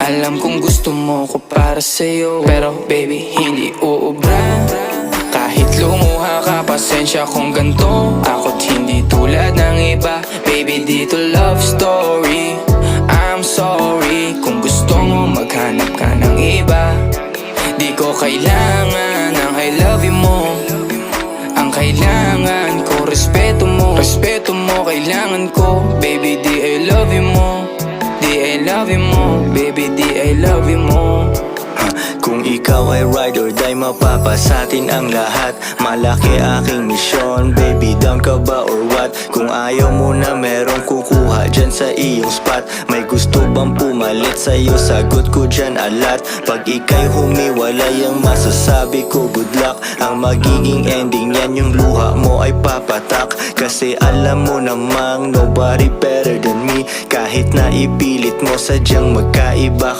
Alam kong gusto mo ko para sa'yo, pero baby hindi uubra. Kahit lumuha ka, pasensya kung ganto. Ako't hindi tulad ng iba. Baby, dito love story. I'm sorry kung gusto mo maghanap ka ng iba. Di ko kailangan ng I love you mo. Ang kailangan ko, respeto mo. Respeto mo, kailangan ko. Baby, di I love you mo. Di I love you mo. Baby, di I love you mo. Kung ikaw ay ride or die, mapapasatin ang lahat. Malaki aking misyon, baby, down ka ba or what? Kung ayaw mo na merong kukuha dyan sa iyong spot. May gusto bang pumalit sa'yo? Sagot ko dyan alat. Pag ika'y humiwalay, ang masasabi ko good luck. Ang magiging ending yan, yung luha mo ay papatak. Kasi alam mo namang nobody better than me. Kahit na ipilit mo, sadyang magkaiba